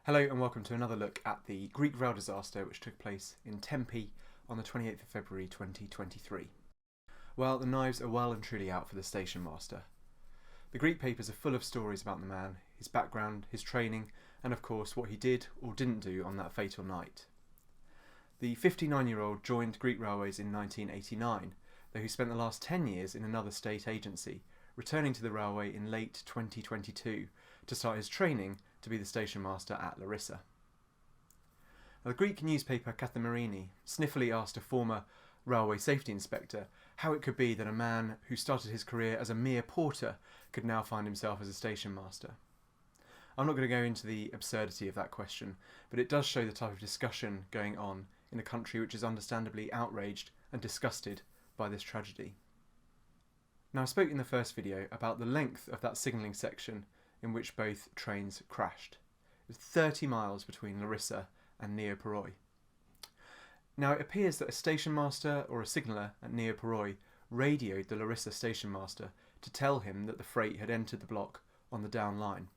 Hello and welcome to another look at the Greek rail disaster which took place in Tempi on the 28th of February 2023. Well, the knives are well and truly out for the station master. The Greek papers are full of stories about the man, his background, his training, and of course what he did or didn't do on that fatal night. The 59-year-old joined Greek Railways in 1989, though he spent the last 10 years in another state agency, returning to the railway in late 2022 to start his training to be the station master at Larissa. Now, the Greek newspaper Kathimerini sniffily asked a former railway safety inspector how it could be that a man who started his career as a mere porter could now find himself as a station master. I'm not going to go into the absurdity of that question, but it does show the type of discussion going on in a country which is understandably outraged and disgusted by this tragedy. Now, I spoke in the first video about the length of that signalling section in which both trains crashed. It was 30 miles between Larissa and Neoporoi. Now, it appears that a station master or a signaller at Neoporoi radioed the Larissa station master to tell him that the freight had entered the block on the down line.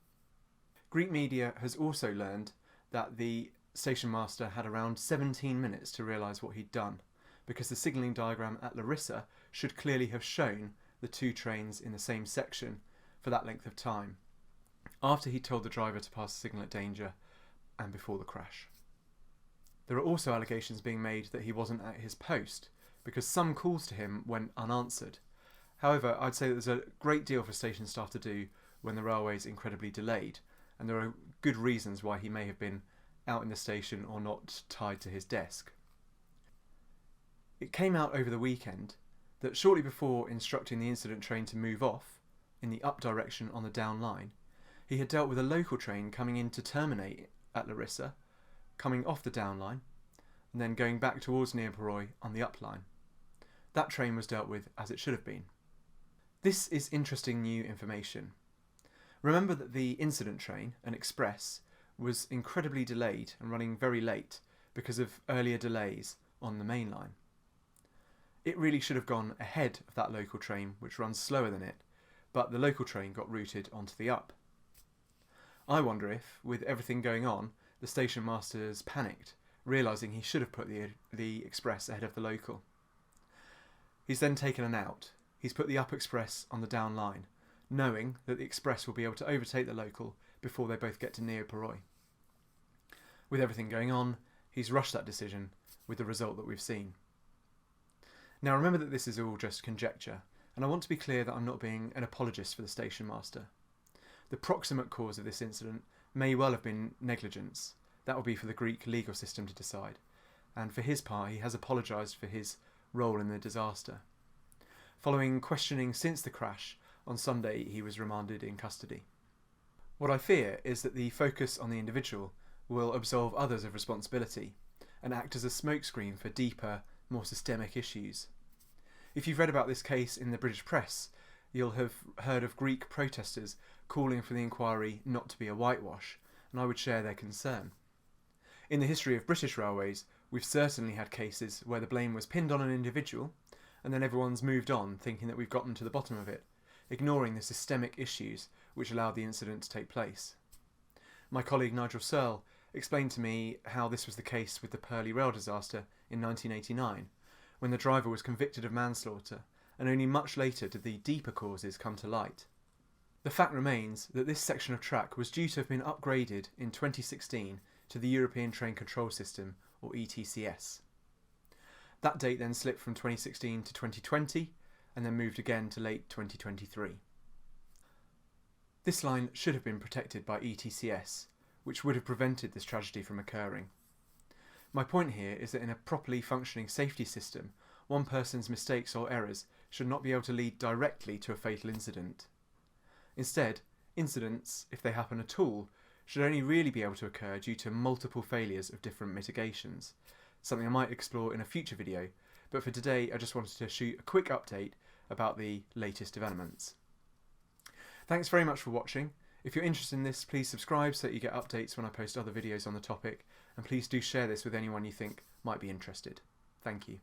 Greek media has also learned that the station master had around 17 minutes to realise what he'd done, because the signalling diagram at Larissa should clearly have shown the two trains in the same section for that length of time, after he told the driver to pass the signal at danger and before the crash. There are also allegations being made that he wasn't at his post because some calls to him went unanswered. However, I'd say that there's a great deal for station staff to do when the railway is incredibly delayed, and there are good reasons why he may have been out in the station or not tied to his desk. It came out over the weekend that shortly before instructing the incident train to move off in the up direction on the down line, he had dealt with a local train coming in to terminate at Larissa, coming off the down line, and then going back towards Neoporoi on the up line. That train was dealt with as it should have been. This is interesting new information. Remember that the incident train, an express, was incredibly delayed and running very late because of earlier delays on the main line. It really should have gone ahead of that local train, which runs slower than it, but the local train got routed onto the up. I wonder if, with everything going on, the station master's panicked, realising he should have put the express ahead of the local. He's then taken an out. He's put the up express on the down line, knowing that the express will be able to overtake the local before they both get to Neoporoi. With everything going on, he's rushed that decision with the result that we've seen. Now, remember that this is all just conjecture, and I want to be clear that I'm not being an apologist for the station master. The proximate cause of this incident may well have been negligence. That will be for the Greek legal system to decide, and for his part he has apologised for his role in the disaster. Following questioning since the crash, on Sunday he was remanded in custody. What I fear is that the focus on the individual will absolve others of responsibility and act as a smokescreen for deeper, more systemic issues. If you've read about this case in the British press, you'll have heard of Greek protesters calling for the inquiry not to be a whitewash, and I would share their concern. In the history of British railways, we've certainly had cases where the blame was pinned on an individual, and then everyone's moved on thinking that we've gotten to the bottom of it, ignoring the systemic issues which allowed the incident to take place. My colleague Nigel Searle explained to me how this was the case with the Purley rail disaster in 1989, when the driver was convicted of manslaughter, and only much later did the deeper causes come to light. The fact remains that this section of track was due to have been upgraded in 2016 to the European Train Control System, or ETCS. That date then slipped from 2016 to 2020, and then moved again to late 2023. This line should have been protected by ETCS, which would have prevented this tragedy from occurring. My point here is that in a properly functioning safety system, one person's mistakes or errors should not be able to lead directly to a fatal incident. Instead, incidents, if they happen at all, should only really be able to occur due to multiple failures of different mitigations, something I might explore in a future video, but for today I just wanted to shoot a quick update about the latest developments. Thanks very much for watching. If you're interested in this, please subscribe so that you get updates when I post other videos on the topic, and please do share this with anyone you think might be interested. Thank you.